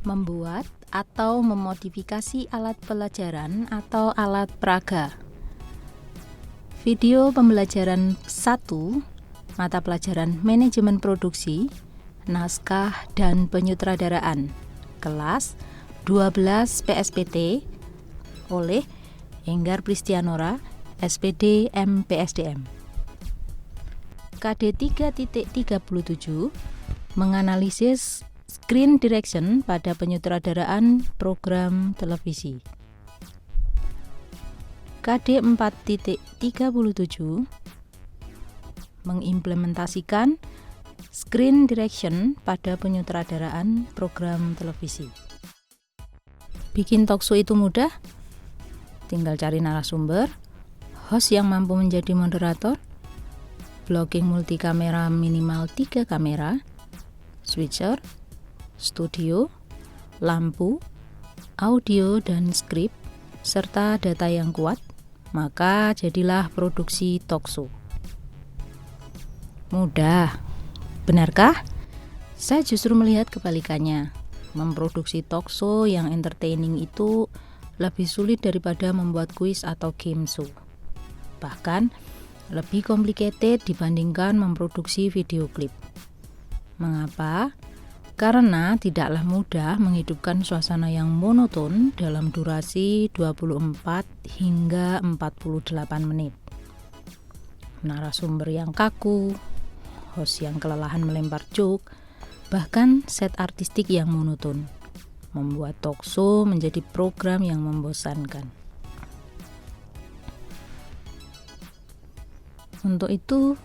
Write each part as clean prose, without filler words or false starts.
Membuat atau memodifikasi alat pelajaran atau alat peraga. Video pembelajaran 1, mata pelajaran manajemen produksi, naskah dan penyutradaraan, kelas 12 PSPT oleh Enggar Pristianora, SPD MPSDM. KD 3.37 menganalisis screen direction pada penyutradaraan program televisi. KD 4.37 mengimplementasikan screen direction pada penyutradaraan program televisi. Bikin talkshow itu mudah? Tinggal cari narasumber, host yang mampu menjadi moderator, blocking multikamera minimal 3 kamera, switcher, studio, lampu, audio dan skrip, serta data yang kuat, maka jadilah produksi talkshow. Mudah, benarkah? Saya justru melihat kebalikannya. Memproduksi talkshow yang entertaining itu lebih sulit daripada membuat kuis atau game show. Bahkan lebih complicated dibandingkan memproduksi video klip. Mengapa? Karena tidaklah mudah menghidupkan suasana yang monoton dalam durasi 24 hingga 48 menit. Narasumber yang kaku, host yang kelelahan melempar joke, bahkan set artistik yang monoton membuat talkshow menjadi program yang membosankan. Untuk itu,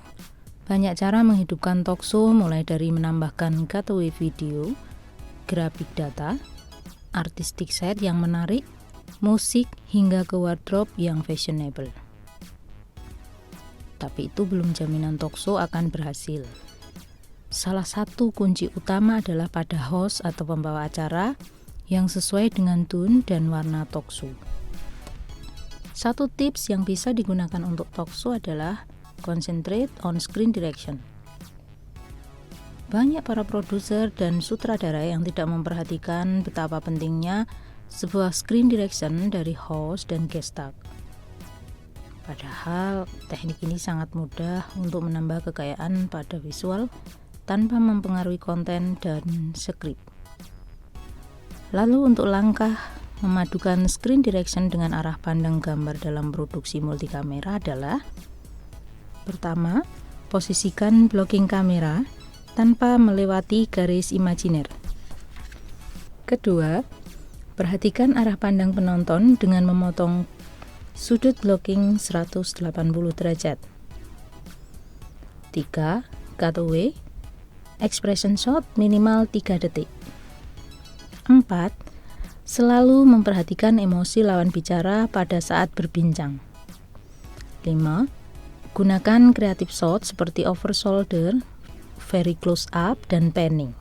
banyak cara menghidupkan talkshow, mulai dari menambahkan cutaway video, grafik data, artistic set yang menarik, musik, hingga ke wardrobe yang fashionable. Tapi itu belum jaminan talkshow akan berhasil. Salah satu kunci utama adalah pada host atau pembawa acara yang sesuai dengan tone dan warna talkshow. Satu tips yang bisa digunakan untuk talkshow adalah concentrate on screen direction. Banyak para produser dan sutradara yang tidak memperhatikan betapa pentingnya sebuah screen direction dari host dan guest star. Padahal teknik ini sangat mudah untuk menambah kekayaan pada visual tanpa mempengaruhi konten dan skrip. Lalu untuk langkah memadukan screen direction dengan arah pandang gambar dalam produksi multikamera adalah: pertama, posisikan blocking kamera tanpa melewati garis imajiner. Kedua, perhatikan arah pandang penonton dengan memotong sudut blocking 180 derajat. 3. Cutaway, expression shot minimal 3 detik. 4. Selalu memperhatikan emosi lawan bicara pada saat berbincang. 5. Gunakan creative shot seperti over shoulder, very close up, dan panning.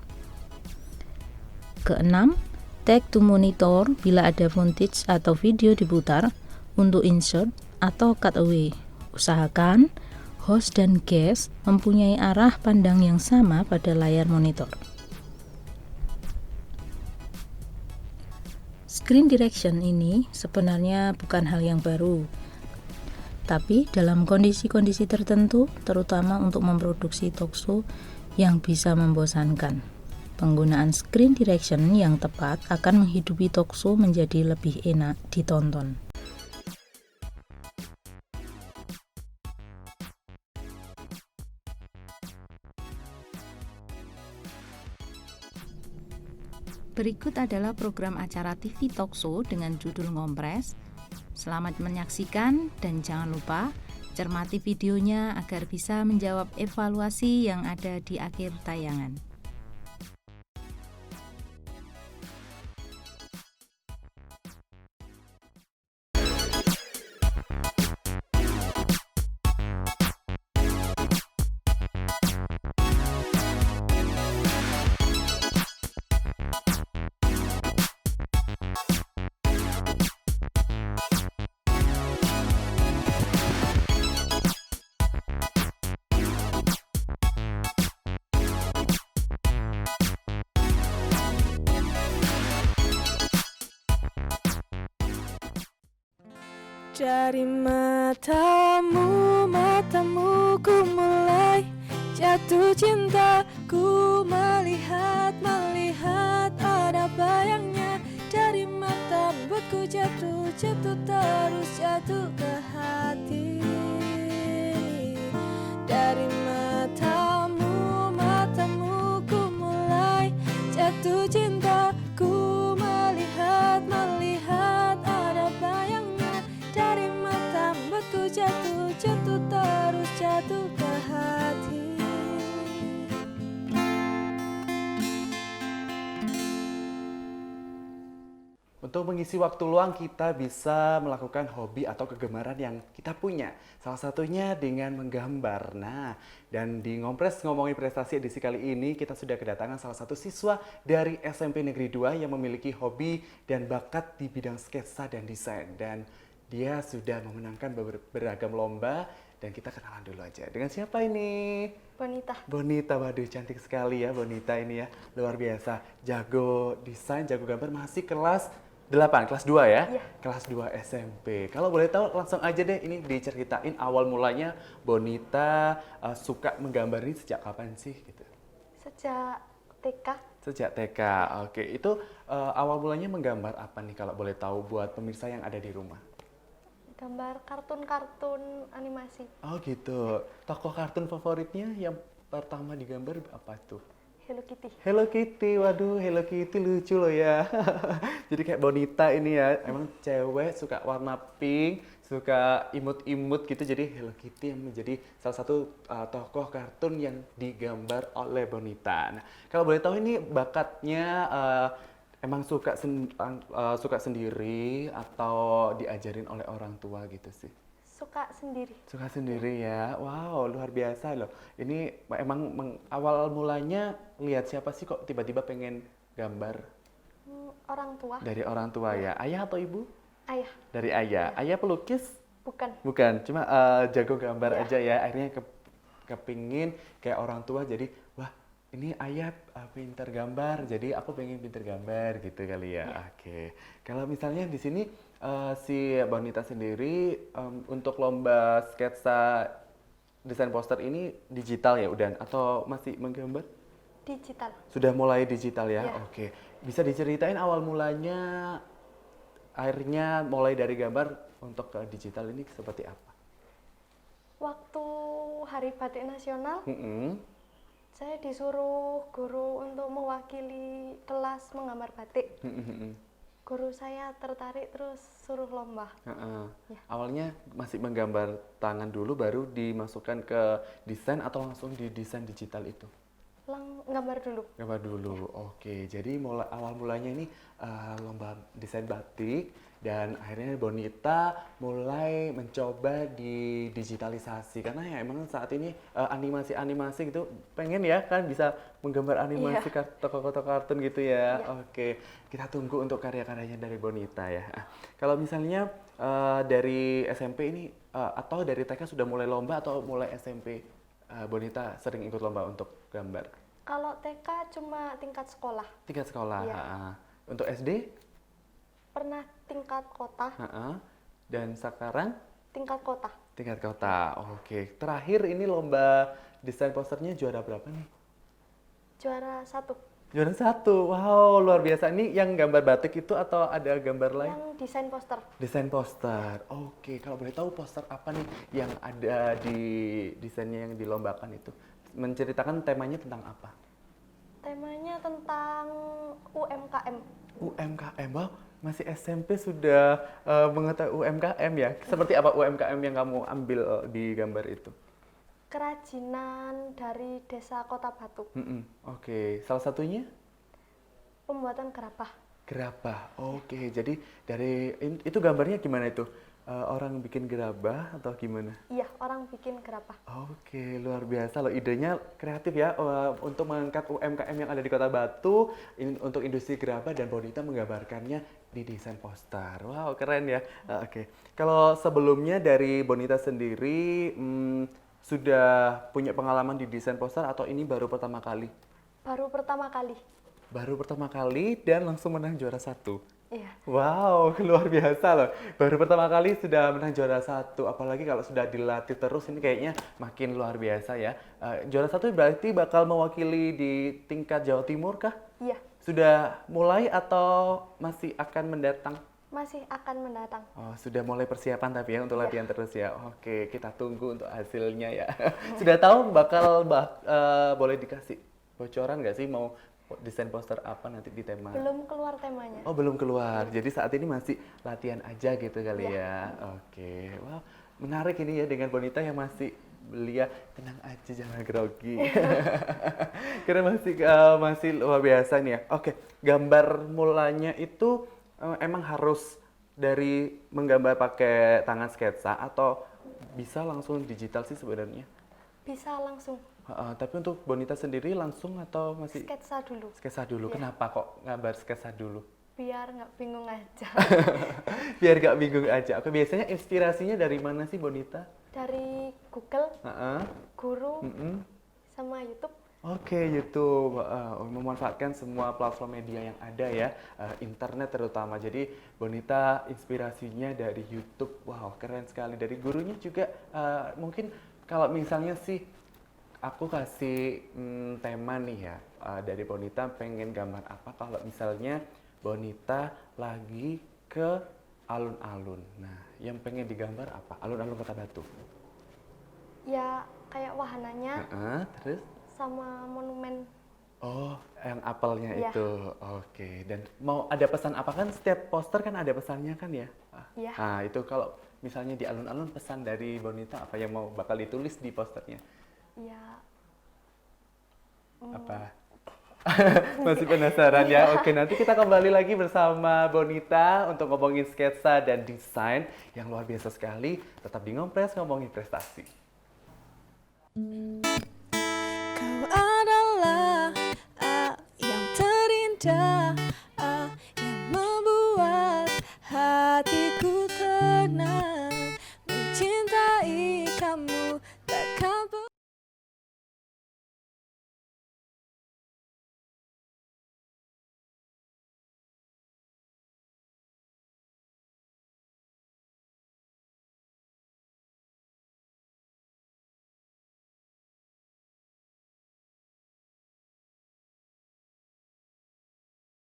Keenam, take to monitor bila ada footage atau video diputar untuk insert atau cutaway. Usahakan host dan guest mempunyai arah pandang yang sama pada layar monitor. Screen direction ini sebenarnya bukan hal yang baru, tapi dalam kondisi-kondisi tertentu, terutama untuk memproduksi talkshow yang bisa membosankan, penggunaan screen direction yang tepat akan menghidupi talkshow menjadi lebih enak ditonton. Berikut adalah program acara TV talkshow dengan judul Ngompres. Selamat menyaksikan dan jangan lupa cermati videonya agar bisa menjawab evaluasi yang ada di akhir tayangan. Dari matamu, matamu ku mulai jatuh cinta. Ku melihat, melihat ada bayangnya. Dari mata buatku jatuh, jatuh terus jatuh ke hati. Dari matamu, matamu ku mulai jatuh cinta. Ku melihat, melihat ada bayangnya. Dari mata buatku jatuh, jatuh terus jatuh ke hati. Untuk mengisi waktu luang kita bisa melakukan hobi atau kegemaran yang kita punya. Salah satunya dengan menggambar. Nah, dan di Ngompres ngomongin prestasi edisi kali ini kita sudah kedatangan salah satu siswa dari SMP Negeri 2 yang memiliki hobi dan bakat di bidang sketsa dan desain. Dan dia sudah memenangkan beragam lomba dan kita kenalan dulu aja. Dengan siapa ini? Bonita. Bonita, waduh cantik sekali ya Bonita ini ya. Luar biasa, jago desain, jago gambar, masih kelas 8, kelas 2 ya? Iya. Kelas 2 SMP. Kalau boleh tahu langsung aja deh ini diceritain awal mulanya Bonita suka menggambar ini sejak kapan sih gitu? Sejak TK. Sejak TK, oke. Itu awal mulanya menggambar apa nih kalau boleh tahu buat pemirsa yang ada di rumah? Gambar kartun-kartun animasi. Oh gitu, tokoh kartun favoritnya yang pertama digambar apa tuh? Hello Kitty. Hello Kitty, waduh Hello Kitty lucu loh ya. Jadi kayak Bonita ini ya, emang cewek suka warna pink, suka imut-imut gitu. Jadi Hello Kitty yang menjadi salah satu tokoh kartun yang digambar oleh Bonita. Nah, kalau boleh tahu ini bakatnya emang suka sendiri atau diajarin oleh orang tua gitu sih? Suka sendiri. Suka sendiri ya, wow luar biasa loh. Ini emang awal mulanya lihat siapa sih kok tiba-tiba pengen gambar? Orang tua. Dari orang tua ya, ayah atau ibu? Ayah. Dari ayah. Ayah pelukis? Bukan. Bukan, cuma jago gambar Iya. aja ya. Akhirnya kepingin kayak orang tua jadi, wah ini ayah pinter gambar, jadi aku pengen pinter gambar gitu kali ya. Oke, kalau misalnya di sini si Bonita sendiri untuk lomba sketsa desain poster ini digital ya udah atau masih menggambar? Digital. Sudah mulai digital ya? Iya. Oke, bisa diceritain awal mulanya akhirnya mulai dari gambar untuk ke digital ini seperti apa? Waktu Hari Batik Nasional, Mm-mm. saya disuruh guru untuk mewakili kelas menggambar batik. Mm-mm. Guru saya tertarik terus suruh lomba. Ya. Awalnya masih menggambar tangan dulu baru dimasukkan ke desain atau langsung di desain digital itu? Gambar dulu. Gambar dulu, oke. Jadi awal mulanya ini lomba desain batik dan akhirnya Bonita mulai mencoba di digitalisasi karena ya emang saat ini animasi-animasi gitu pengen ya kan bisa menggambar animasi tokoh-tokoh kartun gitu ya. Oke, kita tunggu untuk karya-karyanya dari Bonita ya. Kalau misalnya dari SMP ini atau dari TK sudah mulai lomba atau mulai SMP Bonita sering ikut lomba untuk gambar? Kalau TK cuma tingkat sekolah. Tingkat sekolah. Iya. Untuk SD? Pernah tingkat kota. Dan sekarang? Tingkat kota. Tingkat kota. Oke. Terakhir ini lomba desain posternya juara berapa nih? Juara 1. Juara 1. Wow, luar biasa. Ini yang gambar batik itu atau ada gambar lain? Yang desain poster. Desain poster. Oke, kalau boleh tahu poster apa nih yang ada di desainnya yang dilombakan itu? Menceritakan temanya tentang apa? Temanya tentang UMKM. UMKM, wow, masih SMP sudah mengetahui UMKM ya? Seperti apa UMKM yang kamu ambil di gambar itu? Kerajinan dari desa Kota Batu. Oke, salah satunya? Pembuatan gerabah. Gerabah, oke. Jadi dari itu gambarnya gimana itu? Orang bikin gerabah atau gimana? Iya, orang bikin gerabah. Oke, luar biasa loh. Idenya kreatif ya untuk mengangkat UMKM yang ada di Kota Batu untuk industri gerabah dan Bonita menggambarkannya di desain poster. Wow, keren ya. Oke. Kalau sebelumnya dari Bonita sendiri sudah punya pengalaman di desain poster atau ini baru pertama kali? Baru pertama kali. Baru pertama kali dan langsung menang juara 1. Iya. Wow, luar biasa loh. Baru pertama kali sudah menang juara satu, apalagi kalau sudah dilatih terus ini kayaknya makin luar biasa ya. Juara satu berarti bakal mewakili di tingkat Jawa Timur kah? Iya. Sudah mulai atau masih akan mendatang? Masih akan mendatang. Oh, sudah mulai persiapan tapi ya untuk Iya. latihan terus ya. Oke, kita tunggu untuk hasilnya ya. Sudah tahu bakal boleh dikasih bocoran nggak sih mau desain poster apa nanti di tema? Belum keluar temanya. Oh, belum keluar. Jadi saat ini masih latihan aja gitu kali Iya. ya. Oke. Wah, menarik ini ya dengan Bonita yang masih belia, tenang aja jangan grogi. Karena masih luar biasa nih ya. Oke, gambar mulanya itu emang harus dari menggambar pakai tangan sketsa atau bisa langsung digital sih sebenarnya? Bisa langsung Tapi untuk Bonita sendiri langsung atau masih sketsa dulu. sketsa dulu? Iya. Kenapa kok gambar sketsa dulu? Biar nggak bingung aja. Biar gak bingung aja. Oke, biasanya inspirasinya dari mana sih Bonita? Dari Google, Heeh. guru, Mm-mm. sama YouTube. Oke, YouTube. Memanfaatkan semua platform media yang ada ya, internet terutama. Jadi Bonita inspirasinya dari YouTube. Wow, keren sekali. Dari gurunya juga mungkin kalau misalnya sih aku kasih tema nih ya, dari Bonita pengen gambar apa kalau misalnya Bonita lagi ke alun-alun. Nah, yang pengen digambar apa? Alun-alun Kota Batu. Ya kayak wahananya Terus? sama monumen. Oh, yang apelnya Iya. itu. Oke. Dan mau ada pesan apa kan? Setiap poster kan ada pesannya kan ya? Iya. Nah, itu kalau misalnya di alun-alun pesan dari Bonita apa yang mau bakal ditulis di posternya? Ya Apa? Masih penasaran ya? Oke, nanti kita kembali lagi bersama Bonita untuk ngomongin sketsa dan desain yang luar biasa sekali. Tetap di Ngompres ngomongin prestasi. Kau adalah yang terindah, yang membuat hatiku tenang. Mencintai kamu takkan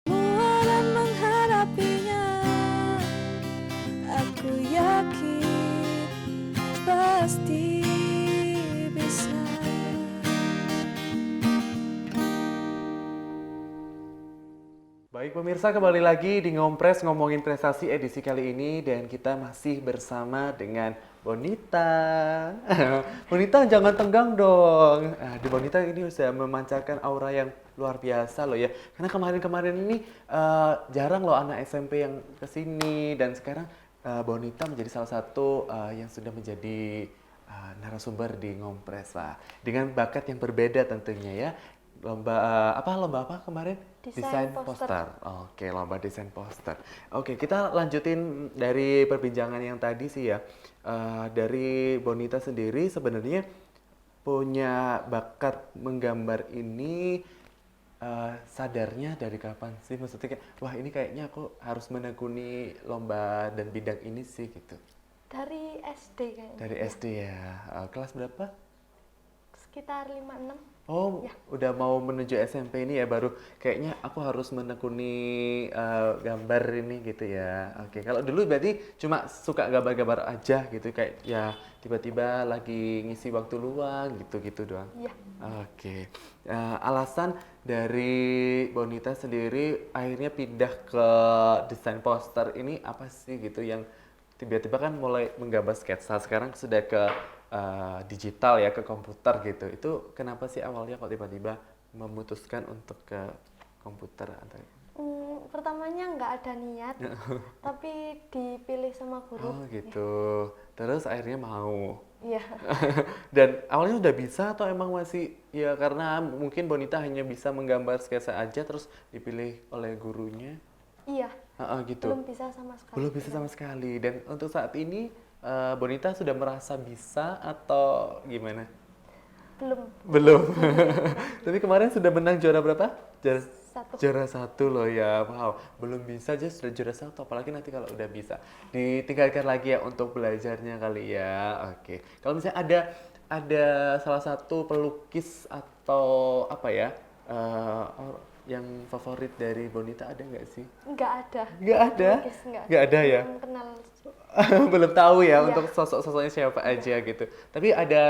semua dan menghadapinya. Aku yakin pasti bisa. Baik pemirsa, kembali lagi di Ngompres ngomongin prestasi edisi kali ini dan kita masih bersama dengan Bonita. Bonita jangan tenggang dong. Di Bonita ini sudah memancarkan aura yang luar biasa loh ya. Karena kemarin-kemarin ini jarang loh anak SMP yang kesini dan sekarang Bonita menjadi salah satu yang sudah menjadi narasumber di Ngompres lah. Dengan bakat yang berbeda tentunya ya. Lomba apa kemarin? Desain poster. Oke, lomba desain poster. Oke, kita lanjutin dari perbincangan yang tadi sih ya. Dari Bonita sendiri sebenarnya punya bakat menggambar ini sadarnya dari kapan sih? Maksudnya kayak, wah ini kayaknya aku harus menekuni lomba dan bidang ini sih gitu. Dari SD kayaknya. Dari SD ya. Kelas berapa? Sekitar 5-6. Oh, Ya. udah mau menuju SMP ini ya baru kayaknya aku harus menekuni gambar ini gitu ya. Oke, kalau dulu berarti cuma suka gambar-gambar aja gitu kayak ya tiba-tiba lagi ngisi waktu luang gitu-gitu doang. Iya. Oke. Alasan dari Bonita sendiri akhirnya pindah ke desain poster ini apa sih gitu yang tiba-tiba kan mulai menggambar sketsa sekarang sudah ke digital ya ke komputer gitu. Itu kenapa sih awalnya kok tiba-tiba memutuskan untuk ke komputer atau Pertamanya nggak ada niat, tapi dipilih sama guru. Oh gitu. Terus akhirnya mau. Iya. Dan awalnya udah bisa atau emang masih ya karena mungkin Bonita hanya bisa menggambar sketsa aja terus dipilih oleh gurunya. Iya. Gitu. Belum bisa sama sekali. Belum bisa sama sekali. Dan untuk saat ini Bonita sudah merasa bisa atau gimana? Belum. Belum. Tapi kemarin sudah menang juara berapa? Juara 1. Juara 1 loh ya, wow. Belum bisa aja sudah juara 1, apalagi nanti kalau udah bisa. Ditingkatkan lagi ya untuk belajarnya kali ya. Oke. Kalau misalnya ada salah satu pelukis atau apa ya, yang favorit dari Bonita ada nggak sih? Nggak ada. Nggak ada? Pelukis Nggak ada ya? Belum kenal. Belum tahu ya Iya. untuk sosok-sosoknya siapa aja gitu. Tapi ada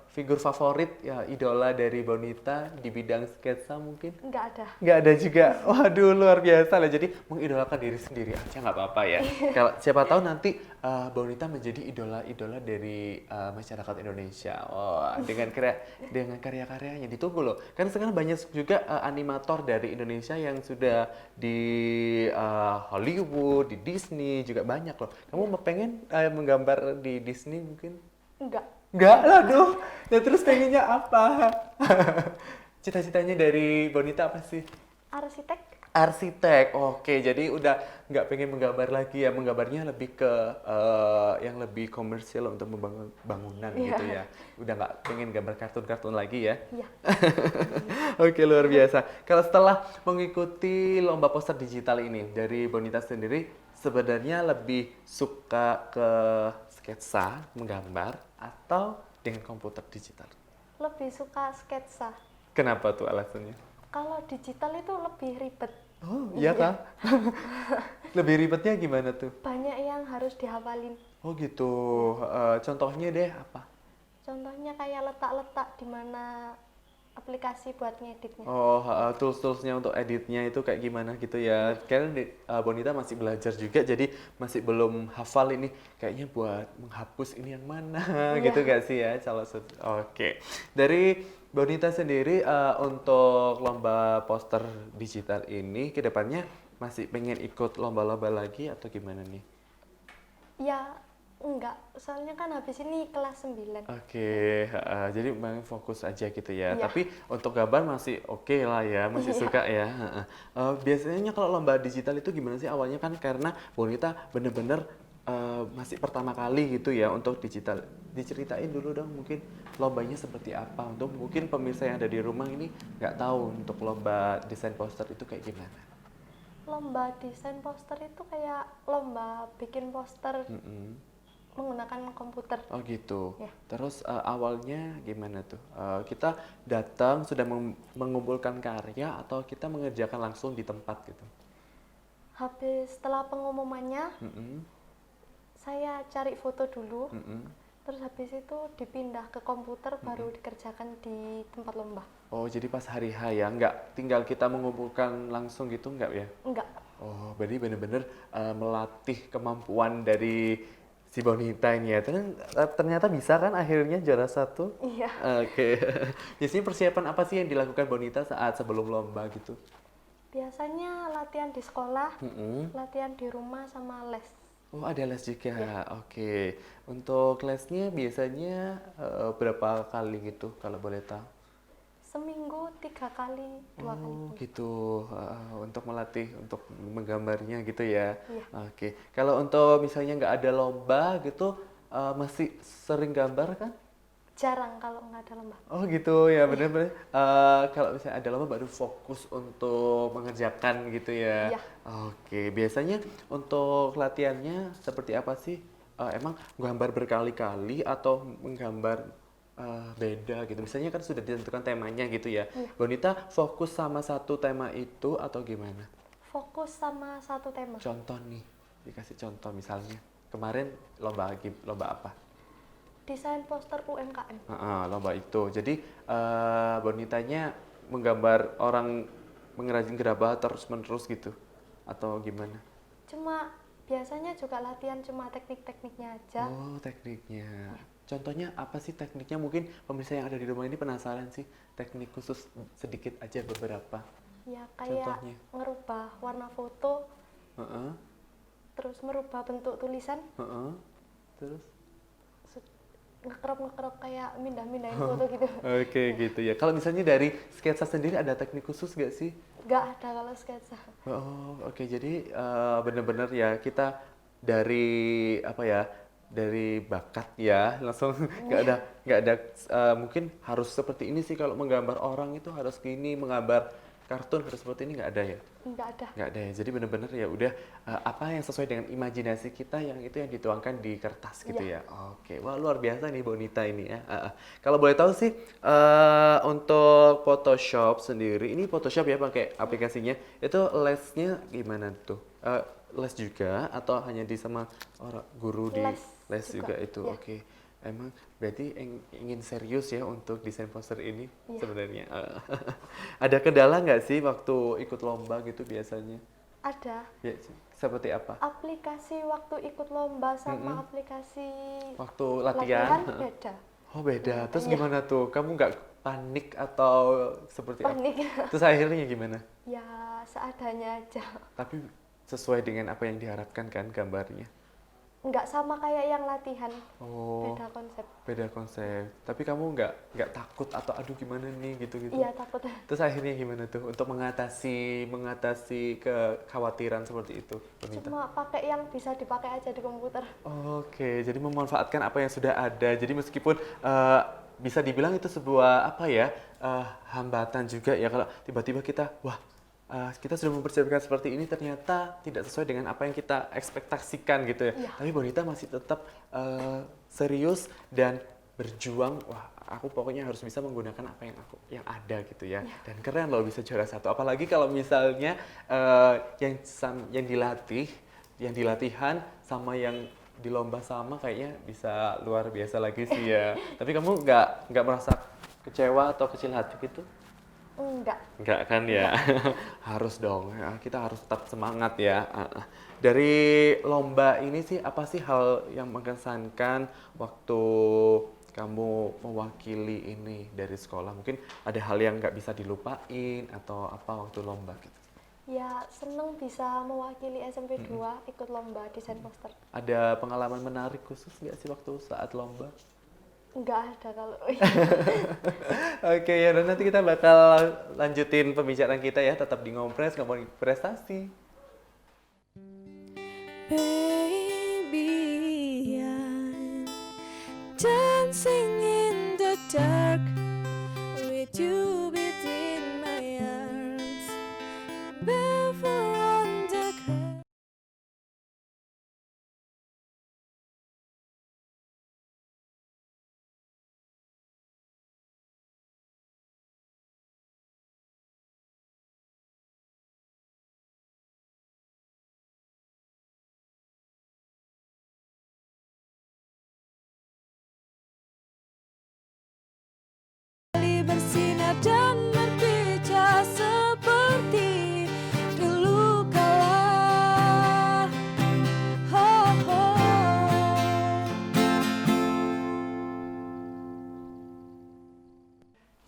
figur favorit ya, idola dari Bonita di bidang sketsa mungkin? Nggak ada. Nggak ada juga. Waduh, luar biasa lah. Jadi mengidolakan diri sendiri aja nggak apa-apa ya. Kalau siapa tahu nanti Bonita menjadi idola-idola dari masyarakat Indonesia. Wah, dengan karya-karyanya ditunggu loh. Kan sekarang banyak juga animator dari Indonesia yang sudah di Hollywood, di Disney juga banyak loh. Kamu pengen menggambar di Disney mungkin? Nggak. Enggak lah dong. Nah terus pengennya apa? Cita-citanya dari Bonita apa sih? Arsitek. Arsitek. Oke, jadi udah nggak pengen menggambar lagi ya. Menggambarnya lebih ke yang lebih komersial untuk membangun bangunan gitu ya. Udah nggak pengen gambar kartun-kartun lagi ya. Iya. Oke, luar biasa. Kalau setelah mengikuti lomba poster digital ini, dari Bonita sendiri sebenarnya lebih suka ke sketsa, menggambar, atau dengan komputer digital? Lebih suka sketsa. Kenapa tuh alasannya? Kalau digital itu lebih ribet. Oh, iya kah? Lebih ribetnya gimana tuh? Banyak yang harus dihafalin. Oh gitu. Contohnya deh apa? Contohnya kayak letak-letak di mana aplikasi buat ngeditnya. Oh, tools-toolsnya untuk editnya itu kayak gimana gitu ya. Kayaknya Bonita masih belajar juga, jadi masih belum hafal ini. Kayaknya buat menghapus ini yang mana gitu gak sih ya? Oke. Dari Bonita sendiri untuk lomba poster digital ini ke depannya masih pengen ikut lomba-lomba lagi atau gimana nih? Ya, enggak. Soalnya kan habis ini kelas 9. Oke, jadi memang fokus aja gitu ya. Iya. Tapi untuk gambar masih oke lah ya, masih suka ya. Biasanya kalau lomba digital itu gimana sih awalnya kan karena Bonita bener-bener masih pertama kali gitu ya untuk digital. Diceritain dulu dong mungkin lombanya seperti apa. Untuk mungkin pemirsa yang ada di rumah ini nggak tahu untuk lomba desain poster itu kayak gimana. Lomba desain poster itu kayak lomba bikin poster menggunakan komputer. Oh gitu. Ya. Terus awalnya gimana tuh? Kita datang sudah mengumpulkan karya atau kita mengerjakan langsung di tempat gitu? Habis setelah pengumumannya, saya cari foto dulu. Terus habis itu dipindah ke komputer baru dikerjakan di tempat lomba. Oh jadi pas hari H ya? Nggak tinggal kita mengumpulkan langsung gitu nggak ya? Enggak. Oh berarti bener-bener melatih kemampuan dari si Bonita ini ya. Ternyata bisa kan akhirnya juara 1? Iya. Oke. Biasanya persiapan apa sih yang dilakukan Bonita saat sebelum lomba gitu? Biasanya latihan di sekolah, latihan di rumah sama les. Oh ada les juga, oke. Untuk lesnya biasanya berapa kali gitu kalau boleh tahu? Seminggu 3 kali, 2 kali. Oh gitu, untuk melatih, untuk menggambarnya gitu ya. Iya. Oke, kalau untuk misalnya nggak ada lomba gitu, masih sering gambar kan? Jarang kalau nggak ada lomba. Oh gitu ya, benar-benar. Kalau misalnya ada lomba baru fokus untuk mengerjakan gitu ya. Iya. Oke, biasanya untuk latihannya seperti apa sih? Emang gambar berkali-kali atau menggambar beda gitu? Misalnya kan sudah ditentukan temanya gitu ya. Iya. Bonita fokus sama satu tema itu atau gimana? Fokus sama satu tema. Contoh nih, dikasih contoh misalnya. Kemarin lomba apa? Desain poster UMKM. Lomba itu. Jadi Bonitanya menggambar orang mengrajin gerabah terus-menerus gitu atau gimana? Cuma biasanya juga latihan cuma teknik-tekniknya aja. Oh, tekniknya. Contohnya apa sih tekniknya? Mungkin pemirsa yang ada di rumah ini penasaran sih. Teknik khusus sedikit aja beberapa. Ya kayak Contohnya? ngerubah warna foto, Heeh, terus merubah bentuk tulisan, heeh. Terus? ngekrop kayak mindah-mindahin foto gitu. Oke, gitu ya. Kalau misalnya dari sketsa sendiri ada teknik khusus gak sih? Nggak ada kalau sketsa. Oh, oke. Jadi benar-benar ya kita dari apa ya? Dari bakat ya, langsung nggak ada mungkin harus seperti ini sih kalau menggambar orang itu harus gini, menggambar kartun harus seperti ini nggak ada ya? Nggak ada. Nggak ada ya. Jadi bener-bener ya udah apa yang sesuai dengan imajinasi kita yang itu yang dituangkan di kertas gitu ya. Oke, wah luar biasa nih Bonita ini ya. Kalau boleh tahu sih untuk Photoshop sendiri, ini Photoshop ya pakai aplikasinya. Itu lesnya gimana tuh? Les juga atau hanya di sama orang guru di les juga itu? Ya. Oke. Emang berarti ingin serius ya untuk desain poster ini sebenarnya. Ada kendala nggak sih waktu ikut lomba gitu biasanya? Ada. Ya, seperti apa? Aplikasi waktu ikut lomba sama aplikasi Waktu latihan? beda. Oh beda. Terus gimana tuh? Kamu nggak panik atau seperti Panik. apa? Terus akhirnya gimana? Ya seadanya aja. Tapi sesuai dengan apa yang diharapkan kan gambarnya? Nggak sama kayak yang latihan. Oh. Beda konsep. Beda konsep. Tapi kamu nggak takut atau aduh gimana nih gitu-gitu? Iya takut. Terus akhirnya gimana tuh untuk mengatasi kekhawatiran seperti itu, Bonita? Cuma pakai yang bisa dipakai aja di komputer. Oke, jadi memanfaatkan apa yang sudah ada. Jadi meskipun bisa dibilang itu sebuah apa ya hambatan juga ya kalau tiba-tiba kita kita sudah mempersiapkan seperti ini ternyata tidak sesuai dengan apa yang kita ekspektasikan gitu ya. Tapi Bonita masih tetap serius dan berjuang. Wah, aku pokoknya harus bisa menggunakan apa yang ada gitu ya. Dan keren loh bisa juara 1. Apalagi kalau misalnya yang dilatihan sama yang di lomba sama kayaknya bisa luar biasa lagi sih ya. Tapi kamu nggak merasa kecewa atau kecil hati gitu? Enggak kan ya? Harus dong, ya, kita harus tetap semangat ya. Dari lomba ini sih, apa sih hal yang mengesankan waktu kamu mewakili ini dari sekolah? Mungkin ada hal yang nggak bisa dilupain atau apa waktu lomba gitu? Ya seneng bisa mewakili SMP 2 ikut lomba desain poster. Ada pengalaman menarik khusus nggak sih waktu saat lomba? Nggak ada kalau. Oke ya, dan nanti kita bakal lanjutin pembicaraan kita ya, tetap di Ngompres, ngomongin prestasi. Baby, I'm dancing in the dark with you within my arms, barefoot on the ground. Bersinar dan berpijak seperti dulu kala. Oh, oh.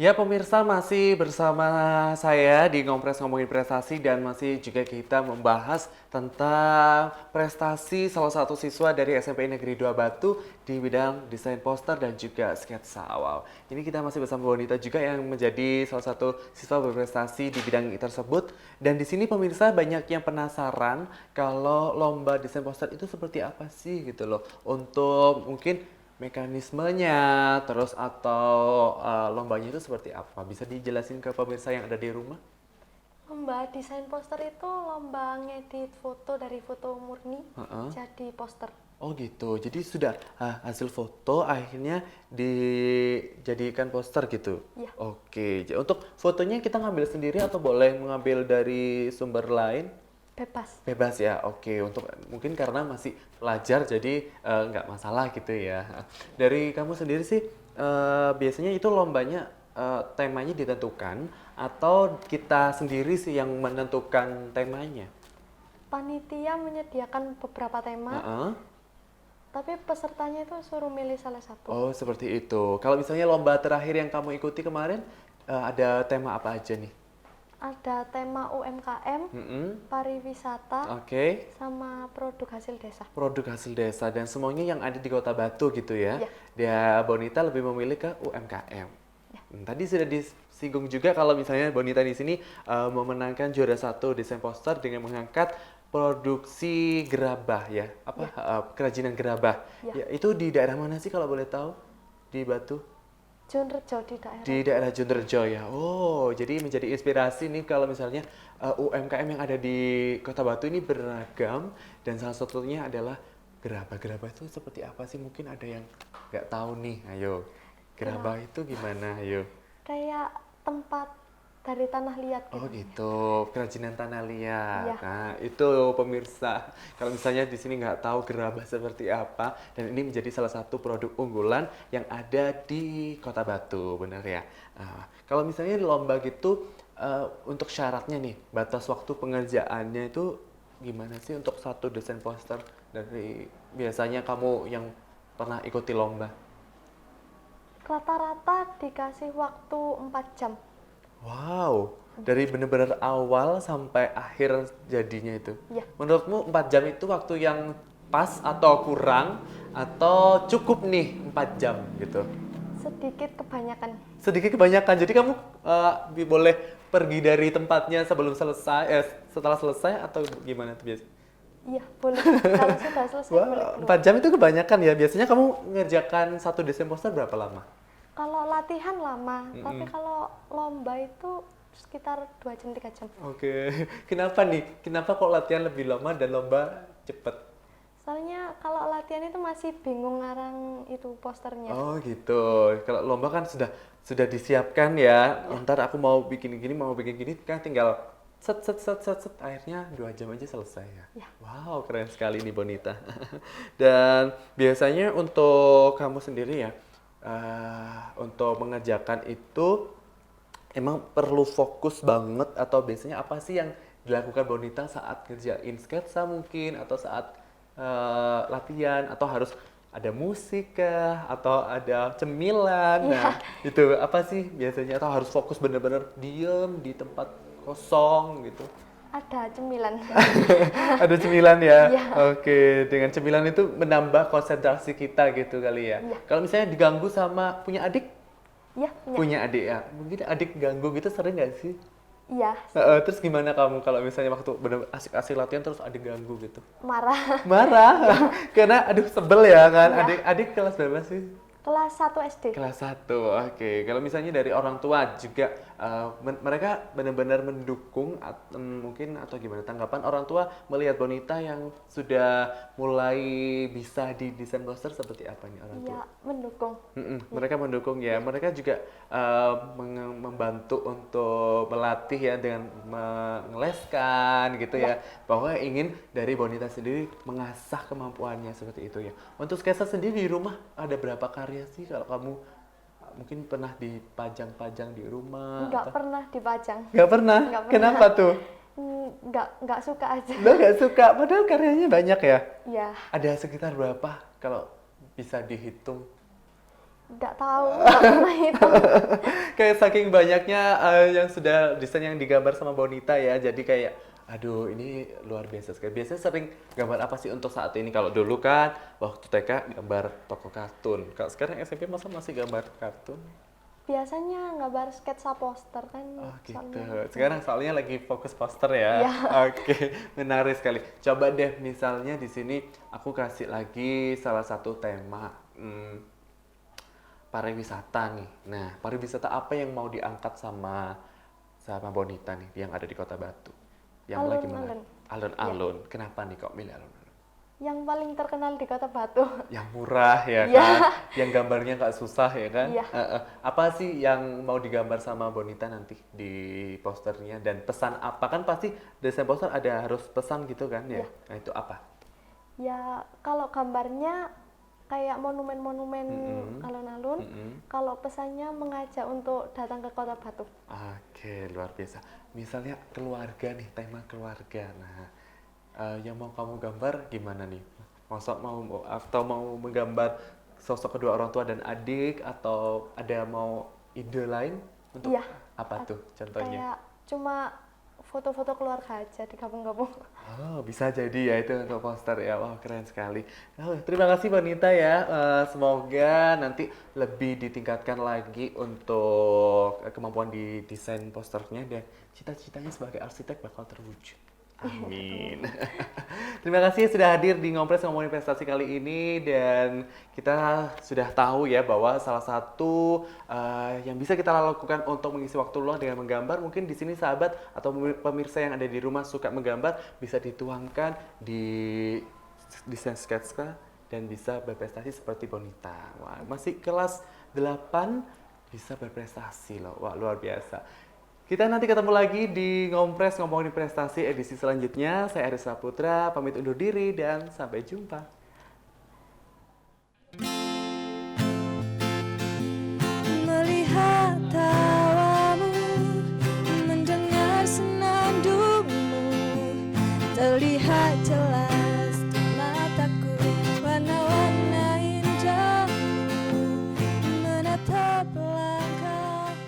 Ya pemirsa, masih bersama saya di Ngompres Ngomongin Prestasi dan masih juga kita membahas tentang prestasi salah satu siswa dari SMP Negeri 2 Batu di bidang desain poster dan juga sketsa. Wow. Ini kita masih bersama Bonita juga yang menjadi salah satu siswa berprestasi di bidang tersebut. Dan di sini pemirsa banyak yang penasaran kalau lomba desain poster itu seperti apa sih gitu loh. Untuk mungkin mekanismenya, terus atau lombanya itu seperti apa? Bisa dijelasin ke pemirsa yang ada di rumah? Lomba desain poster itu lomba ngedit foto dari foto murni jadi poster. Oh gitu, jadi sudah hasil foto akhirnya dijadikan poster gitu? Iya. Oke, untuk fotonya kita ngambil sendiri atau boleh mengambil dari sumber lain? Bebas. Bebas ya, oke. Untuk mungkin karena masih pelajar jadi nggak masalah gitu ya. Dari kamu sendiri sih biasanya itu lombanya temanya ditentukan atau kita sendiri sih yang menentukan temanya? Panitia menyediakan beberapa tema, tapi pesertanya itu suruh milih salah satu. Oh seperti itu. Kalau misalnya lomba terakhir yang kamu ikuti kemarin ada tema apa aja nih? Ada tema UMKM, pariwisata, sama produk hasil desa. Produk hasil desa dan semuanya yang ada di Kota Batu gitu ya. Iya. Dia Bonita lebih memilih ke UMKM. Ya. Tadi sudah disinggung juga kalau misalnya Bonita di sini memenangkan juara 1 desain poster dengan mengangkat produksi gerabah ya. Kerajinan gerabah. Ya. Ya, itu di daerah mana sih kalau boleh tahu? Di Batu? Jonrejo di daerah. Di daerah Jonrejo ya. Oh, jadi menjadi inspirasi nih kalau misalnya UMKM yang ada di Kota Batu ini beragam dan salah satunya adalah gerabah. Gerabah itu seperti apa sih? Mungkin ada yang nggak tahu nih. Ayo, gerabah itu gimana? Ayo. Kayak tempat dari tanah liat gitu. Oh gitu, kerajinan tanah liat. Iya. Nah itu pemirsa, kalau misalnya di sini nggak tahu gerabah seperti apa, dan ini menjadi salah satu produk unggulan yang ada di Kota Batu, benar ya. Kalau misalnya di lomba gitu, untuk syaratnya nih, batas waktu pengerjaannya itu gimana sih untuk satu desain poster dari biasanya kamu yang pernah ikuti lomba? Rata-rata dikasih waktu 4 jam. Wow, dari benar-benar awal sampai akhir jadinya itu. Iya. Menurutmu 4 jam itu waktu yang pas atau kurang atau cukup nih 4 jam gitu? Sedikit kebanyakan. Sedikit kebanyakan. Jadi kamu boleh pergi dari tempatnya sebelum selesai, setelah selesai atau gimana tuh biasa? Iya, boleh. Kalau sudah selesai boleh Wah, keluar. 4 jam itu kebanyakan ya. Biasanya kamu ngerjakan satu desain poster berapa lama? Kalau latihan lama, tapi kalau lomba itu sekitar 2 jam 3 jam. Oke, kenapa nih? Kenapa kok latihan lebih lama dan lomba cepet? Soalnya kalau latihan itu masih bingung ngarang itu posternya. Oh gitu. Kalau lomba kan sudah disiapkan ya. Ntar aku mau bikin gini, mau bikin gini, kan tinggal set. Akhirnya 2 jam aja selesai ya. Ya. Wow, keren sekali nih Bonita. Dan biasanya untuk kamu sendiri ya, untuk mengerjakan itu emang perlu fokus banget atau biasanya apa sih yang dilakukan Bonita saat ngerjain sketsa mungkin atau saat latihan atau harus ada musik kah atau ada cemilan? Nah, itu apa sih biasanya atau harus fokus bener-bener diem di tempat kosong gitu? Ada cemilan. Ada cemilan ya? Iya. Oke, dengan cemilan itu menambah konsentrasi kita gitu kali ya. Iya. Kalau misalnya diganggu sama punya adik? Iya, punya. Punya adik ya? Mungkin adik ganggu gitu sering nggak sih? Iya, Terus gimana kamu kalau misalnya waktu bener asik-asik latihan terus adik ganggu gitu? marah. Marah? Karena aduh sebel ya kan? Iya. Adik kelas berapa sih? Kelas 1 SD. Kelas 1, oke. Kalau misalnya dari orang tua juga, mereka benar-benar mendukung, mungkin atau gimana tanggapan orang tua melihat Bonita yang sudah mulai bisa di desain poster seperti apa nih orang tua? Iya, mendukung. Mereka mendukung ya, mereka juga membantu untuk melatih ya dengan mengeleskan gitu ya, bahwa ingin dari Bonita sendiri mengasah kemampuannya seperti itu ya. Untuk sketsa sendiri di rumah ada berapa karya sih kalau kamu mungkin pernah dipajang-pajang di rumah? Nggak pernah dipajang. Nggak pernah? Nggak pernah. Kenapa tuh? Nggak suka aja. Lo nggak suka, padahal karyanya banyak ya? Iya, Ada sekitar berapa kalau bisa dihitung? nggak tahu, nggak pernah itu. Kayak saking banyaknya yang sudah desain yang digambar sama Bonita ya, jadi kayak aduh ini luar biasa sekali. Biasanya sering gambar apa sih untuk saat ini? Kalau dulu kan waktu TK gambar tokoh kartun, kalau sekarang SMP masa masih gambar kartun? Biasanya gambar sketsa poster kan. Oh gitu. soalnya- Sekarang soalnya lagi fokus poster ya. Iya. Oke, menarik sekali. Coba deh misalnya di sini aku kasih lagi salah satu tema pariwisata nih. Nah, pariwisata apa yang mau diangkat sama Bonita nih yang ada di Kota Batu? Yang lagi Alun-alun. menarik. Alun-alun. Kenapa nih kok milih alun-alun? Yang paling terkenal di Kota Batu. Yang murah ya Iya. kan? Yang gambarnya nggak susah ya kan? Iya. Apa sih yang mau digambar sama Bonita nanti di posternya dan pesan apa? Kan pasti desain poster ada harus pesan gitu kan ya? Iya. Nah itu apa? Ya, kalau gambarnya kayak monumen-monumen alun-alun, kalau pesannya mengajak untuk datang ke Kota Batu. Oke, luar biasa. Misalnya keluarga nih, tema keluarga. Nah, yang mau kamu gambar gimana nih? Maksud mau menggambar sosok kedua orang tua dan adik atau ada mau ide lain untuk Iya. apa tuh contohnya? Kayak cuma foto-foto keluarga aja digabung-gabung. Oh, bisa jadi ya itu untuk poster ya. Wah, keren sekali. Oh, terima kasih Bonita ya. Semoga nanti lebih ditingkatkan lagi untuk kemampuan di desain posternya dan cita-citanya sebagai arsitek bakal terwujud. Amin. Terima kasih sudah hadir di Ngompres ngomongin prestasi kali ini, dan kita sudah tahu ya bahwa salah satu yang bisa kita lakukan untuk mengisi waktu luang dengan menggambar, mungkin di sini sahabat atau pemirsa yang ada di rumah suka menggambar bisa dituangkan di desain sketsa dan bisa berprestasi seperti Bonita. Wah, masih kelas 8 bisa berprestasi loh. Wah, luar biasa. Kita nanti ketemu lagi di Ngompres ngomongin prestasi edisi selanjutnya. Saya Aris Saputra, pamit undur diri dan sampai jumpa. Melihat tawamu, mendengar senandungmu, terlihat jelas di mataku warna-warna indahmu menatap langkahmu.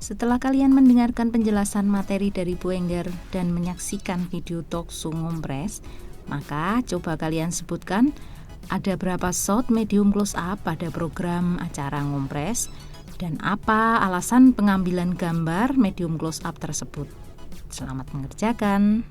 Setelah kalian mendengarkan penjelasan materi dari Bu Enggar dan menyaksikan video talkshow Ngompres, maka coba kalian sebutkan ada berapa shot medium close up pada program acara Ngompres dan apa alasan pengambilan gambar medium close up tersebut. Selamat mengerjakan.